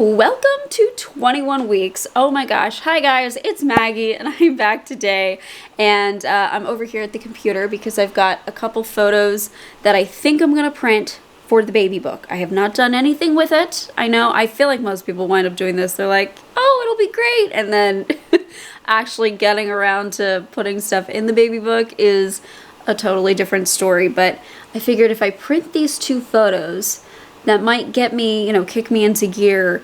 Welcome to 21 weeks. Oh my gosh. Hi guys, it's Maggie and I'm back today, and I'm over here at the computer because I've got a couple photos that I think I'm gonna print for the baby book. I have not done anything with it. I know, I feel like most people wind up doing this. They're like, oh, it'll be great, and then actually getting around to putting stuff in the baby book is a totally different story. But I figured if I print these two photos, that might get me, kick me into gear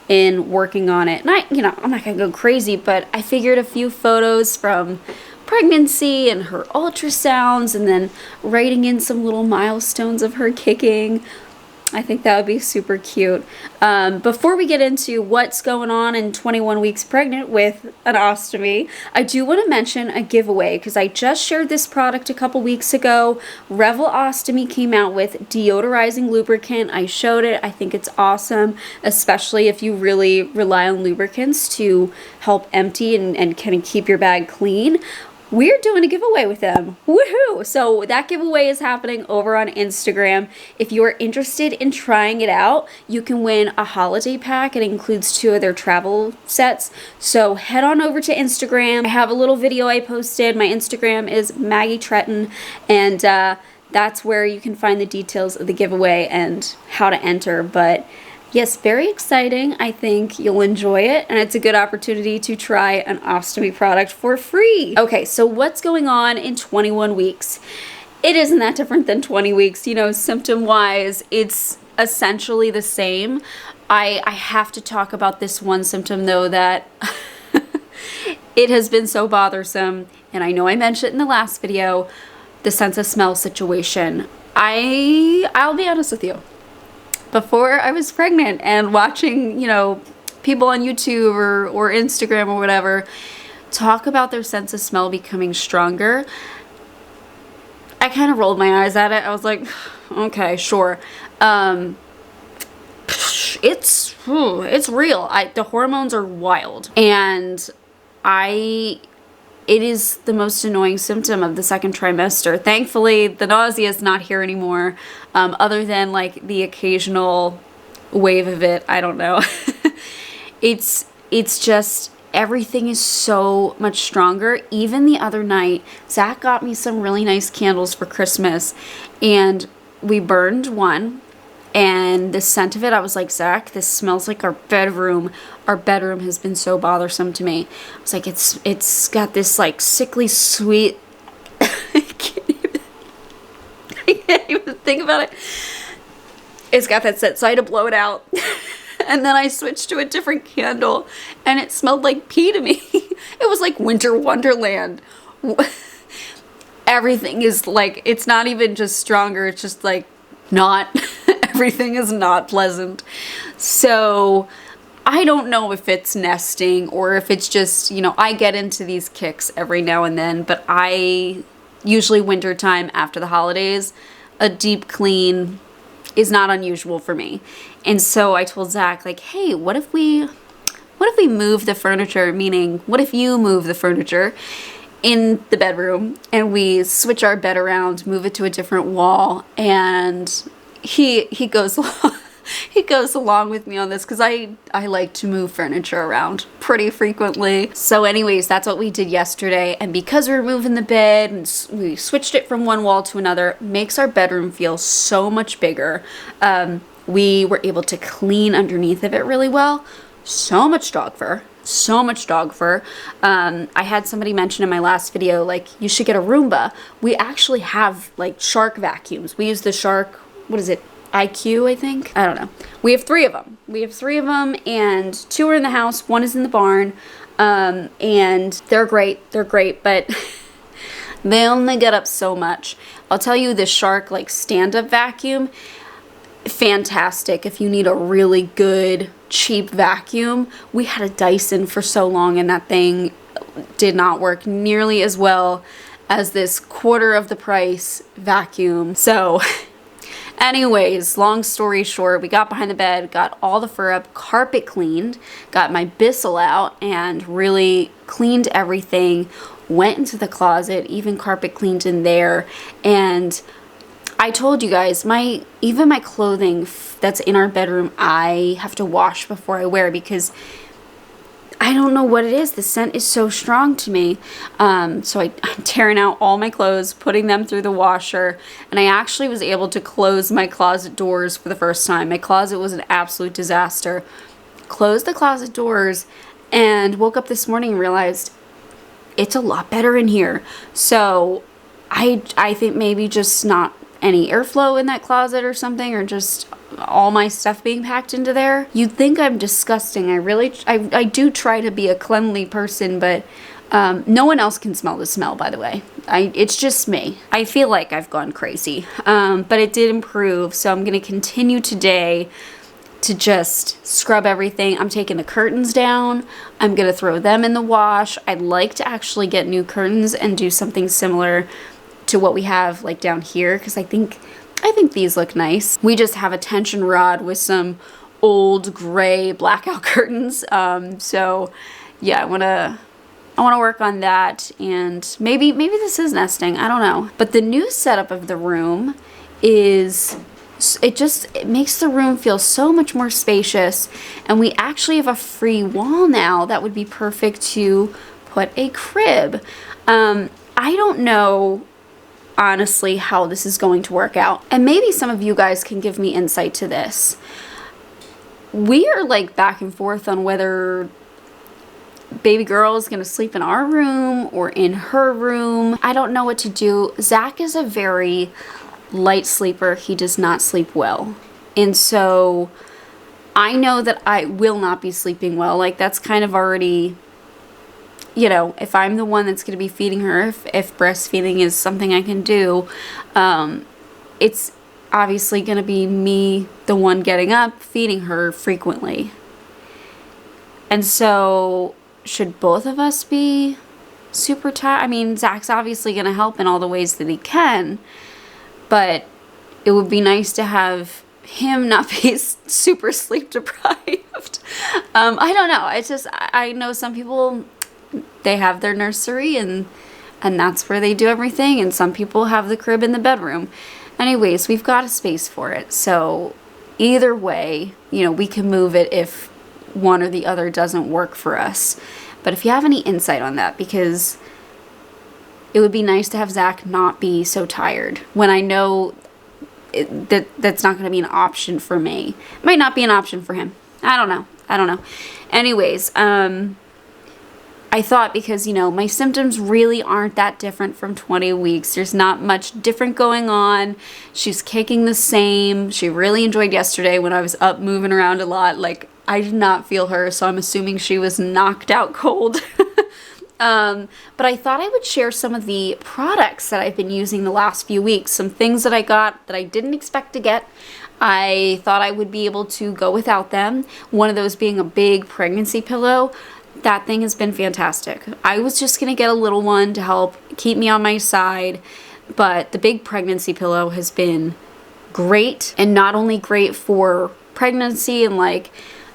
in working on it. And I'm not gonna go crazy, but I figured a few photos from pregnancy and her ultrasounds, and then writing in some little milestones of her kicking. I think that would be super cute. Before we get into what's going on in 21 weeks pregnant with an ostomy, I do want to mention a giveaway because I just shared this product a couple weeks ago. Revel Ostomy came out with deodorizing lubricant. I showed it. I think it's awesome, especially if you really rely on lubricants to help empty and kind of keep your bag clean. We're doing a giveaway with them. Woohoo! So that giveaway is happening over on Instagram. If you are interested in trying it out, you can win a holiday pack. It includes 2 of their travel sets. So head on over to Instagram. I have a little video I posted. My Instagram is Maggie Tretton, and that's where you can find the details of the giveaway and how to enter. But yes, very exciting. I think you'll enjoy it, and it's a good opportunity to try an ostomy product for free. Okay, so what's going on in 21 weeks? It isn't that different than 20 weeks. Symptom-wise, it's essentially the same. I have to talk about this one symptom, though, that it has been so bothersome, and I know I mentioned it in the last video, the sense of smell situation. I'll be honest with you. Before I was pregnant and watching, people on YouTube or Instagram or whatever talk about their sense of smell becoming stronger, I kind of rolled my eyes at it. I was like, okay, sure. It's real. The hormones are wild, and it is the most annoying symptom of the second trimester. Thankfully, the nausea is not here anymore, other than like the occasional wave of it. I don't know. It's just, everything is so much stronger. Even the other night, Zach got me some really nice candles for Christmas, and we burned one. And the scent of it, I was like, Zach, this smells like our bedroom. Our bedroom has been so bothersome to me. I was like, it's got this like sickly sweet. I can't even think about it. It's got that scent, so I had to blow it out. And then I switched to a different candle, and it smelled like pee to me. It was like winter wonderland. Everything is like, it's not even just stronger, it's just like not. Everything is not pleasant. So I don't know if it's nesting or if it's just, I get into these kicks every now and then, but usually wintertime after the holidays, a deep clean is not unusual for me. And so I told Zach, like, hey, what if we move the furniture, meaning what if you move the furniture in the bedroom and we switch our bed around, move it to a different wall, and he goes along with me on this because I like to move furniture around pretty frequently. So anyways, that's what we did yesterday, and because we were moving the bed and we switched it from one wall to another, makes our bedroom feel so much bigger. We were able to clean underneath of it really well. So much dog fur. I had somebody mention in my last video, like, you should get a Roomba. We actually have like Shark vacuums. We use the Shark, what is it, IQ, I think? I don't know. We have 3 of them. And 2 are in the house, 1 is in the barn. And they're great, but they only get up so much. I'll tell you, the Shark like stand-up vacuum, fantastic if you need a really good cheap vacuum. We had a Dyson for so long, and that thing did not work nearly as well as this quarter of the price vacuum. So anyways, long story short, we got behind the bed, got all the fur up, carpet cleaned, got my Bissell out and really cleaned everything, went into the closet, even carpet cleaned in there, and I told you guys, even my clothing that's in our bedroom, I have to wash before I wear because I don't know what it is. The scent is so strong to me. So I'm tearing out all my clothes, putting them through the washer, and I actually was able to close my closet doors for the first time. My closet was an absolute disaster. Closed the closet doors and woke up this morning and realized it's a lot better in here. So I think maybe just not any airflow in that closet or something, or just all my stuff being packed into there. You'd think I'm disgusting. I do try to be a cleanly person, but no one else can smell the smell, by the way. It's just me. I feel like I've gone crazy, but it did improve. So I'm going to continue today to just scrub everything. I'm taking the curtains down. I'm going to throw them in the wash. I'd like to actually get new curtains and do something similar to what we have like down here, because I think these look nice. We just have a tension rod with some old gray blackout curtains. So yeah, I want to work on that, and maybe this is nesting. I don't know. But the new setup of the room is, it makes the room feel so much more spacious, and we actually have a free wall now that would be perfect to put a crib. I don't know honestly how this is going to work out, and maybe some of you guys can give me insight to this. We are like back and forth on whether baby girl is gonna sleep in our room or in her room. I don't know what to do. Zach is a very light sleeper. He does not sleep well, and so I know that I will not be sleeping well. Like, that's kind of already, you know, if I'm the one that's going to be feeding her, if breastfeeding is something I can do, it's obviously going to be me, the one getting up, feeding her frequently. And so, should both of us be super tired? I mean, Zach's obviously going to help in all the ways that he can, but it would be nice to have him not be super sleep deprived. I don't know. It's just, I know some people, they have their nursery and that's where they do everything, and some people have the crib in the bedroom. Anyways, we've got a space for it, so either way, you know, we can move it if one or the other doesn't work for us. But if you have any insight on that, because it would be nice to have Zach not be so tired when I know that's not going to be an option for me. It might not be an option for him. I don't know. Anyways, I thought, because, you know, my symptoms really aren't that different from 20 weeks. There's not much different going on. She's kicking the same. She really enjoyed yesterday when I was up moving around a lot. Like, I did not feel her, so I'm assuming she was knocked out cold. But I thought I would share some of the products that I've been using the last few weeks. Some things that I got that I didn't expect to get. I thought I would be able to go without them. One of those being a big pregnancy pillow. That thing has been fantastic. I was just going to get a little one to help keep me on my side, but the big pregnancy pillow has been great, and not only great for pregnancy and like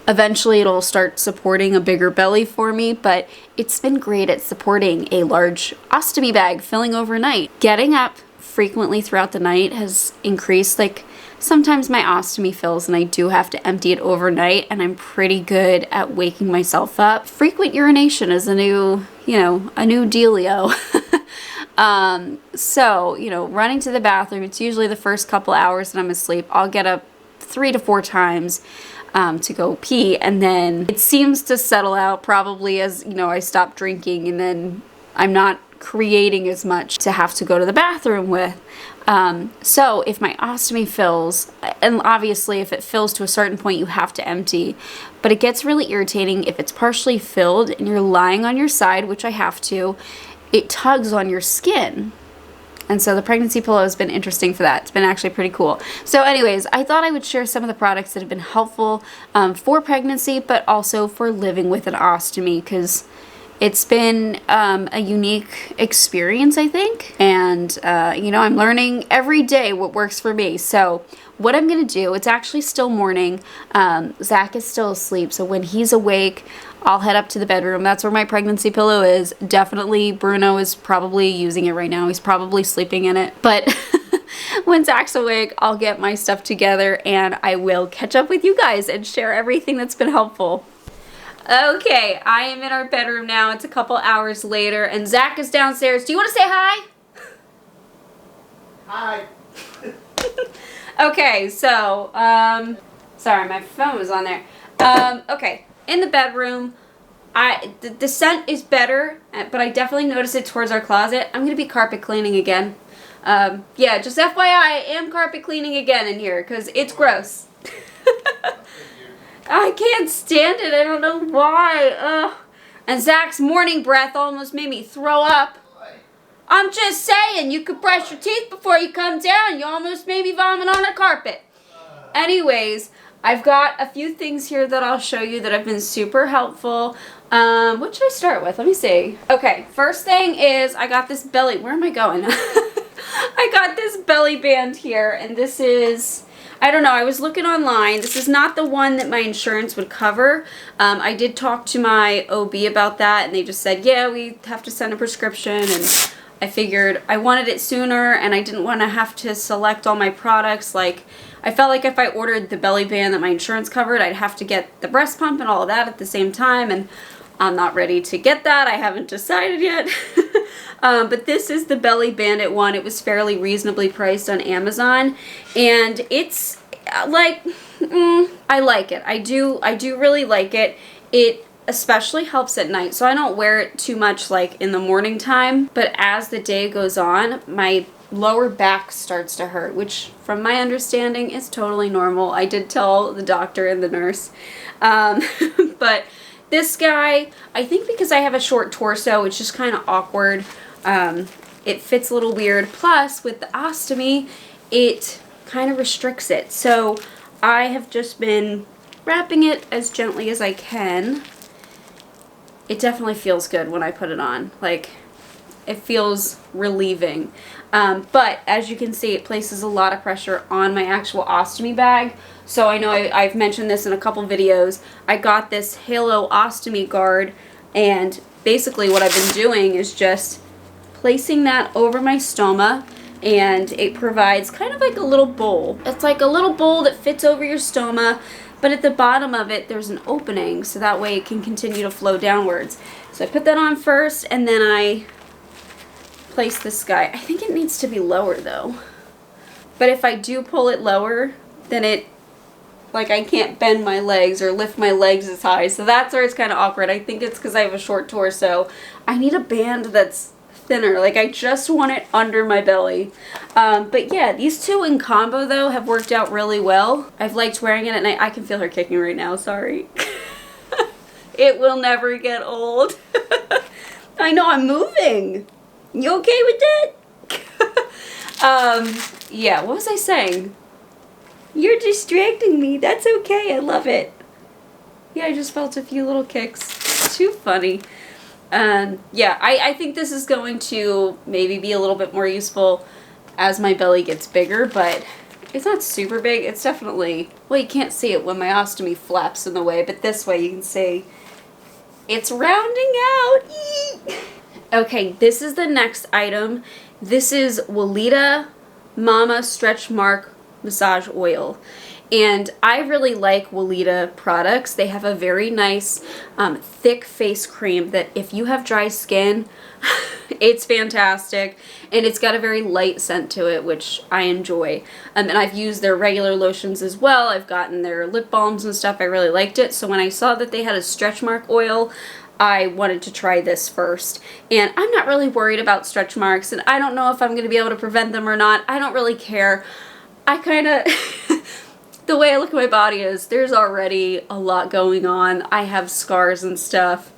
eventually it'll start supporting a bigger belly for me, but it's been great at supporting a large ostomy bag filling overnight. Getting up frequently throughout the night has increased, like, sometimes my ostomy fills and I do have to empty it overnight, and I'm pretty good at waking myself up. Frequent urination is a new dealio. So, you know, running to the bathroom, it's usually the first couple hours that I'm asleep. I'll get up 3 to 4 times to go pee, and then it seems to settle out probably as, you know, I stop drinking, and then I'm not creating as much to have to go to the bathroom with. So if my ostomy fills, and obviously if it fills to a certain point you have to empty, but it gets really irritating if it's partially filled and you're lying on your side, which I have to, it tugs on your skin. And so the pregnancy pillow has been interesting for that. It's been actually pretty cool. So anyways, I thought I would share some of the products that have been helpful for pregnancy, but also for living with an ostomy, because it's been a unique experience, I think. And, you know, I'm learning every day what works for me. So what I'm going to do, it's actually still morning. Zach is still asleep. So when he's awake, I'll head up to the bedroom. That's where my pregnancy pillow is. Definitely Bruno is probably using it right now. He's probably sleeping in it. But when Zach's awake, I'll get my stuff together and I will catch up with you guys and share everything that's been helpful. Okay, I am in our bedroom now. It's a couple hours later and Zach is downstairs. Do you want to say hi? Hi. Okay, so, sorry, my phone was on there. Okay, in the bedroom, the scent is better, but I definitely notice it towards our closet. I'm going to be carpet cleaning again. Yeah, just FYI, I am carpet cleaning again in here, because it's gross. I can't stand it, I don't know why. Ugh. And Zach's morning breath almost made me throw up. I'm just saying, you could brush your teeth before you come down. You almost made me vomit on a carpet. Anyways, I've got a few things here that I'll show you that have been super helpful. What should I start with? Let me see. Okay, first thing is I got this belly, where am I going? I got this belly band here, and this is, I don't know, I was looking online. This is not the one that my insurance would cover. I did talk to my OB about that, and they just said, yeah, we have to send a prescription, and I figured I wanted it sooner, and I didn't want to have to select all my products. Like, I felt like if I ordered the belly band that my insurance covered, I'd have to get the breast pump and all of that at the same time, and I'm not ready to get that. I haven't decided yet. But this is the Belly Bandit one. It was fairly reasonably priced on Amazon, and it's like, I like it. I do really like it. It especially helps at night, so I don't wear it too much like in the morning time, but as the day goes on, my lower back starts to hurt, which from my understanding is totally normal. I did tell the doctor and the nurse. But this guy, I think because I have a short torso, it's just kind of awkward. It fits a little weird. Plus, with the ostomy, it kind of restricts it. So I have just been wrapping it as gently as I can. It definitely feels good when I put it on. Like, it feels relieving. But as you can see, it places a lot of pressure on my actual ostomy bag. So I know I've mentioned this in a couple videos. I got this Halo Ostomy Guard, and basically what I've been doing is just placing that over my stoma, and it provides kind of like a little bowl. It's like a little bowl that fits over your stoma, but at the bottom of it there's an opening, so that way it can continue to flow downwards. So I put that on first, and then I place this guy. I think it needs to be lower though. But if I do pull it lower, then it, like, I can't bend my legs or lift my legs as high. So that's where it's kind of awkward. I think it's because I have a short torso. I need a band that's thinner. Like, I just want it under my belly. But yeah, these two in combo though have worked out really well. I've liked wearing it at night. I can feel her kicking right now, sorry. It will never get old. I know, I'm moving. You okay with that? Yeah, what was I saying? You're distracting me. That's okay. I love it. Yeah, I just felt a few little kicks. Too funny. Yeah, I think this is going to maybe be a little bit more useful as my belly gets bigger, but it's not super big. It's definitely, well, you can't see it when my ostomy flaps in the way, but this way you can see it's rounding out. Eek. Okay, this is the next item. This is Weleda Mama Stretch Mark Massage Oil. And I really like Weleda products. They have a very nice thick face cream that if you have dry skin, it's fantastic. And it's got a very light scent to it, which I enjoy. And I've used their regular lotions as well. I've gotten their lip balms and stuff. I really liked it. So when I saw that they had a stretch mark oil, I wanted to try this first. And I'm not really worried about stretch marks, and I don't know if I'm going to be able to prevent them or not. I don't really care. I kind of, the way I look at my body is there's already a lot going on. I have scars and stuff,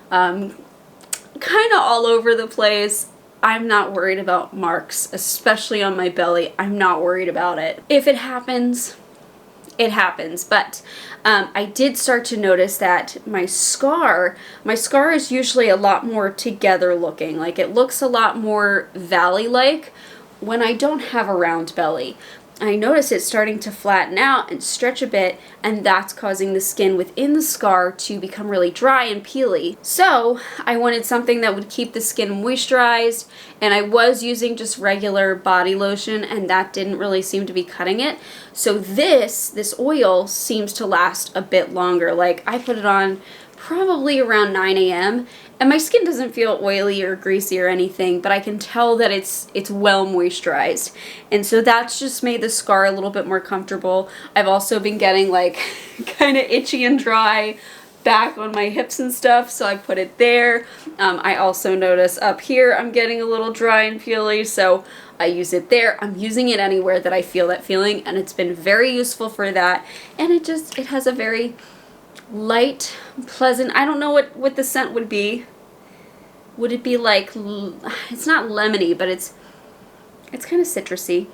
kind of all over the place. I'm not worried about marks, especially on my belly. I'm not worried about it. If it happens, it happens. But I did start to notice that my scar is usually a lot more together looking. Like, it looks a lot more valley-like when I don't have a round belly. I notice it starting to flatten out and stretch a bit, and that's causing the skin within the scar to become really dry and peely. So I wanted something that would keep the skin moisturized, and I was using just regular body lotion, and that didn't really seem to be cutting it. So this oil seems to last a bit longer. Like, I put it on probably around 9 a.m. and my skin doesn't feel oily or greasy or anything, but I can tell that it's well moisturized. And so that's just made the scar a little bit more comfortable. I've also been getting like kind of itchy and dry back on my hips and stuff, so I put it there. I also notice up here I'm getting a little dry and peely, so I use it there. I'm using it anywhere that I feel that feeling, and it's been very useful for that. And it has a very light, pleasant, I don't know what the scent would be. Would it be like, it's not lemony, but it's kind of citrusy.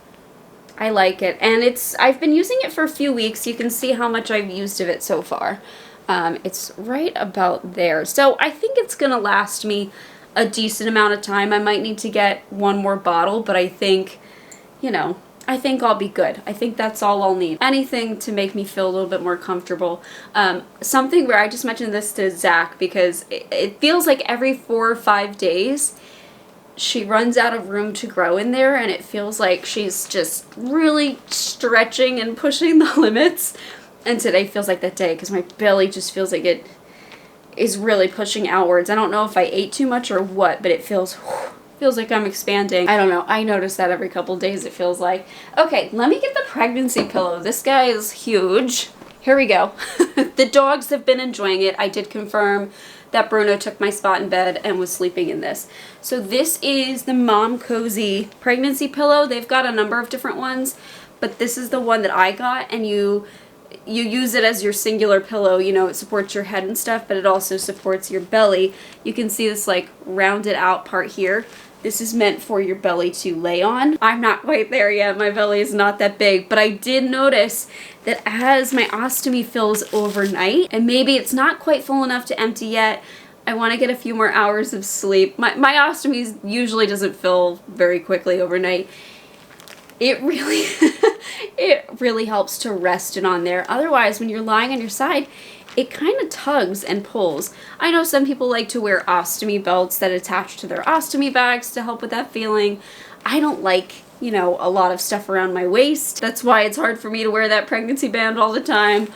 I like it, and I've been using it for a few weeks. You can see how much I've used of it so far. It's right about there. So I think it's gonna last me a decent amount of time. I might need to get one more bottle, but I think, I think I'll be good. I think that's all I'll need. Anything to make me feel a little bit more comfortable. Something where I just mentioned this to Zach because it feels like every 4 or 5 days she runs out of room to grow in there, and it feels like she's just really stretching and pushing the limits. And today feels like that day because my belly just feels like it is really pushing outwards. I don't know if I ate too much or what, but it feels like I'm expanding. I don't know. I notice that every couple days, it feels like. Okay, let me get the pregnancy pillow. This guy is huge. Here we go. The dogs have been enjoying it. I did confirm that Bruno took my spot in bed and was sleeping in this. So this is the Mom Cozy pregnancy pillow. They've got a number of different ones, but this is the one that I got, and you use it as your singular pillow. It supports your head and stuff, but it also supports your belly. You can see this like rounded out part here. This is meant for your belly to lay on. I'm not quite there yet. My belly is not that big, but I did notice that as my ostomy fills overnight, and maybe it's not quite full enough to empty yet, I want to get a few more hours of sleep. My ostomy usually doesn't fill very quickly overnight. It really, it really helps to rest it on there. Otherwise, when you're lying on your side, it kind of tugs and pulls. I know some people like to wear ostomy belts that attach to their ostomy bags to help with that feeling. I don't like, a lot of stuff around my waist. That's why it's hard for me to wear that pregnancy band all the time.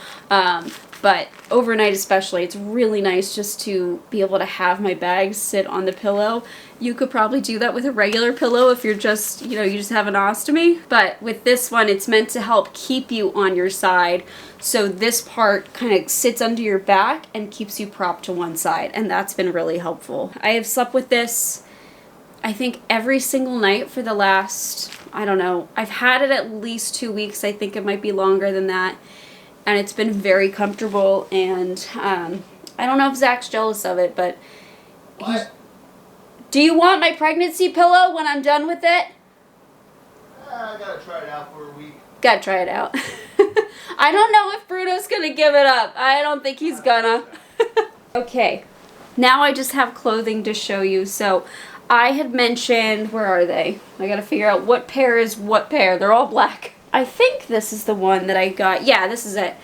But overnight especially, it's really nice just to be able to have my bag sit on the pillow. You could probably do that with a regular pillow if you're just, you just have an ostomy. But with this one, it's meant to help keep you on your side. So this part kind of sits under your back and keeps you propped to one side. And that's been really helpful. I have slept with this, I think, every single night for the last, I don't know, I've had it at least 2 weeks. I think it might be longer than that. And it's been very comfortable, and I don't know if Zach's jealous of it, but do you want my pregnancy pillow when I'm done with it? I gotta try it out for a week. Gotta try it out. I don't know if Bruno's gonna give it up. I don't think he's gonna. Okay, now I just have clothing to show you. So I had mentioned, where are they? I gotta figure out what pair is what pair. They're all black. I think this is the one that I got. Yeah, this is it.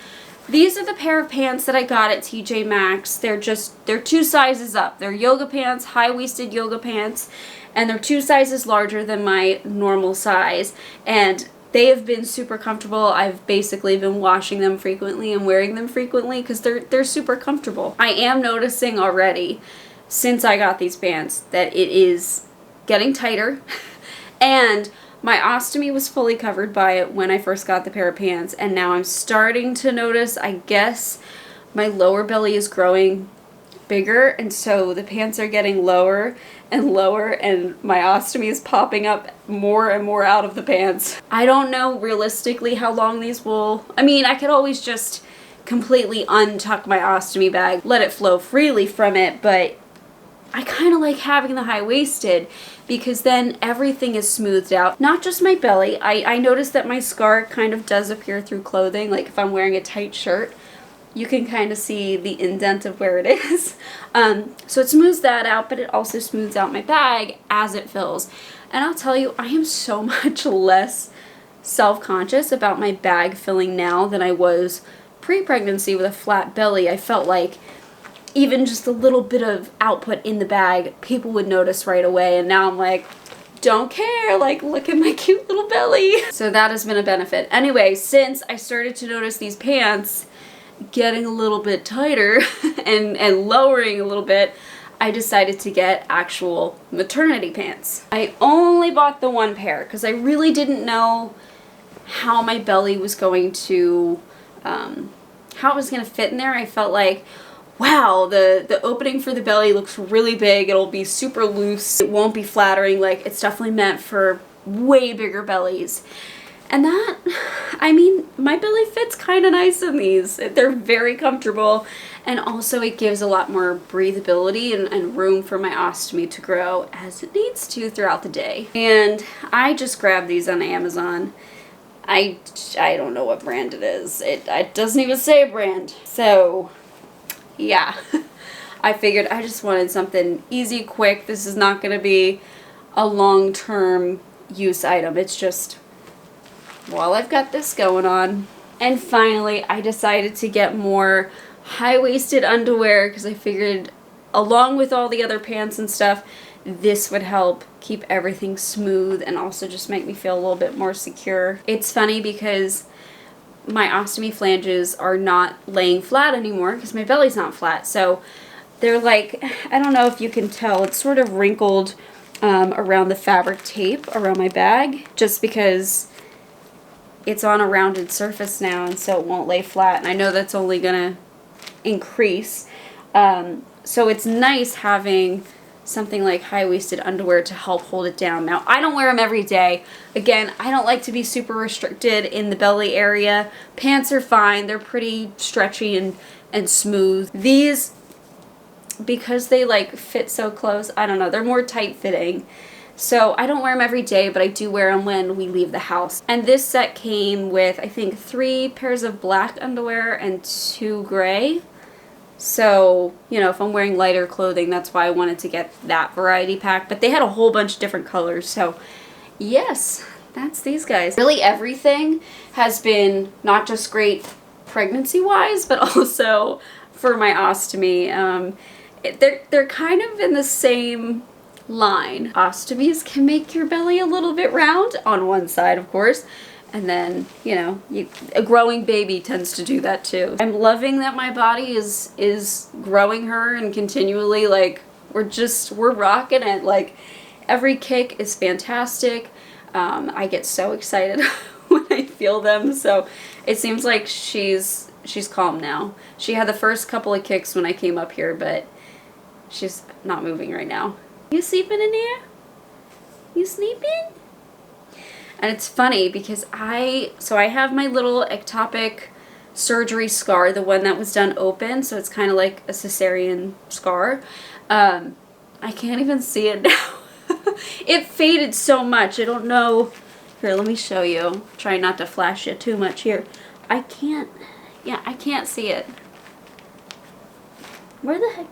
These are the pair of pants that I got at TJ Maxx. They're 2 sizes up. They're yoga pants, high-waisted yoga pants, and they're 2 sizes larger than my normal size. And they have been super comfortable. I've basically been washing them frequently and wearing them frequently because they're super comfortable. I am noticing already, since I got these pants, that it is getting tighter. And my ostomy was fully covered by it when I first got the pair of pants, and now I'm starting to notice, I guess, my lower belly is growing bigger, and so the pants are getting lower and lower, and my ostomy is popping up more and more out of the pants. I don't know realistically how long these will, I could always just completely untuck my ostomy bag, let it flow freely from it, but I kind of like having the high-waisted because then everything is smoothed out. Not just my belly. I noticed that my scar kind of does appear through clothing. Like if I'm wearing a tight shirt, you can kind of see the indent of where it is. So it smooths that out, but it also smooths out my bag as it fills. And I'll tell you, I am so much less self-conscious about my bag filling now than I was pre-pregnancy with a flat belly. I felt like even just a little bit of output in the bag, people would notice right away. And now I'm like, don't care, like, look at my cute little belly. So that has been a benefit. Anyway, since I started to notice these pants getting a little bit tighter and lowering a little bit, I decided to get actual maternity pants. I only bought the one pair because I really didn't know how my belly was going to, how it was going to fit in there. I felt like, wow, the opening for the belly looks really big. It'll be super loose. It won't be flattering. Like, it's definitely meant for way bigger bellies. And that, I mean, my belly fits kind of nice in these. They're very comfortable. And also it gives a lot more breathability and room for my ostomy to grow as it needs to throughout the day. And I just grabbed these on Amazon. I don't know what brand it is. It doesn't even say a brand. So, yeah. I figured I just wanted something easy, quick. This is not going to be a long-term use item. It's just, while I've got this going on. And finally, I decided to get more high-waisted underwear because I figured, along with all the other pants and stuff, this would help keep everything smooth and also just make me feel a little bit more secure. It's funny because my ostomy flanges are not laying flat anymore because my belly's not flat. So they're like, I don't know if you can tell, it's sort of wrinkled around the fabric tape around my bag, just because it's on a rounded surface now and so it won't lay flat. And I know that's only gonna increase. So it's nice having something like high-waisted underwear to help hold it down. Now, I don't wear them every day. Again, I don't like to be super restricted in the belly area. Pants are fine. They're pretty stretchy and smooth. These, because they like fit so close, I don't know, they're more tight-fitting. So I don't wear them every day, but I do wear them when we leave the house. And this set came with, I think, 3 pairs of black underwear and 2 gray. So, you know, if I'm wearing lighter clothing, that's why I wanted to get that variety pack. But they had a whole bunch of different colors. So, yes, that's these guys. Really everything has been not just great pregnancy-wise, but also for my ostomy. They're kind of in the same line. Ostomies can make your belly a little bit round on one side, of course. And then, you know, a growing baby tends to do that too. I'm loving that my body is growing her and continually, like, we're rocking it. Like, every kick is fantastic. I get so excited when I feel them. So it seems like she's calm now. She had the first couple of kicks when I came up here, but she's not moving right now. You sleeping in there? You sleeping? And it's funny because I have my little ectopic surgery scar, the one that was done open, so it's kind of like a cesarean scar. I can't even see it now. It faded so much. I don't know. Here, let me show you. Try not to flash it too much here. I can't see it. Where the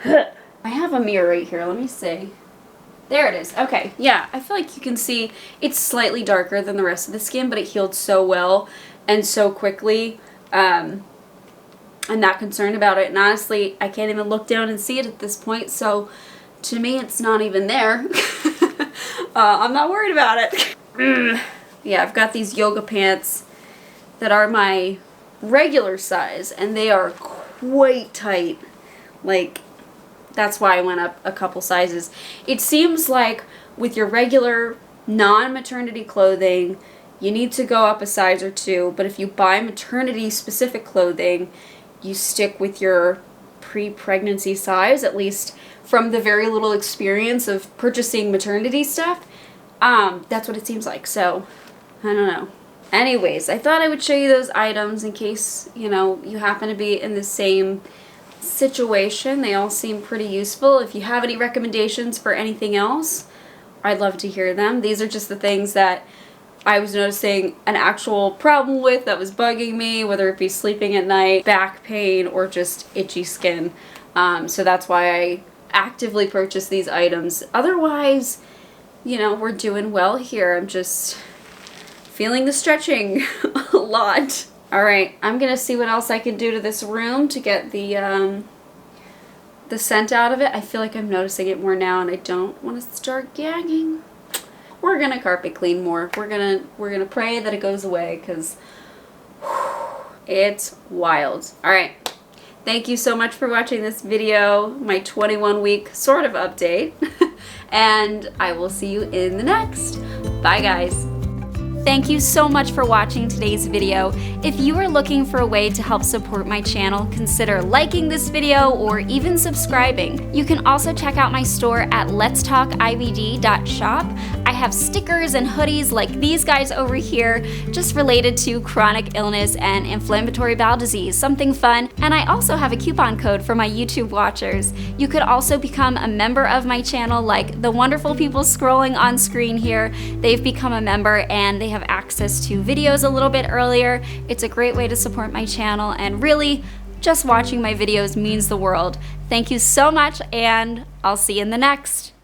heck? I have a mirror right here. Let me see. There it is. Okay, yeah, I feel like you can see it's slightly darker than the rest of the skin, but it healed so well and so quickly. I'm not concerned about it, and honestly, I can't even look down and see it at this point, so to me, it's not even there. I'm not worried about it. Yeah, I've got these yoga pants that are my regular size, and they are quite tight. Like, that's why I went up a couple sizes. It seems like with your regular non-maternity clothing, you need to go up a size or 2, but if you buy maternity specific clothing, you stick with your pre-pregnancy size, at least from the very little experience of purchasing maternity stuff. That's what it seems like, so I don't know. Anyways, I thought I would show you those items in case, you know, you happen to be in the same situation. They all seem pretty useful. If you have any recommendations for anything else, I'd love to hear them. These are just the things that I was noticing an actual problem with that was bugging me, whether it be sleeping at night, back pain, or just itchy skin. So that's why I actively purchase these items. Otherwise, you know, we're doing well here. I'm just feeling the stretching a lot. All right, I'm gonna see what else I can do to this room to get the scent out of it. I feel like I'm noticing it more now, and I don't want to start gagging. We're gonna carpet clean more. We're gonna pray that it goes away, because it's wild. All right. Thank you so much for watching this video, my 21-week sort of update, and I will see you in the next. Bye, guys. Thank you so much for watching today's video. If you are looking for a way to help support my channel, consider liking this video or even subscribing. You can also check out my store at LetsTalkIBD.shop. I have stickers and hoodies like these guys over here, just related to chronic illness and inflammatory bowel disease, something fun. And I also have a coupon code for my YouTube watchers. You could also become a member of my channel, like the wonderful people scrolling on screen here. They've become a member and they have access to videos a little bit earlier. It's a great way to support my channel, and really, just watching my videos means the world. Thank you so much, and I'll see you in the next.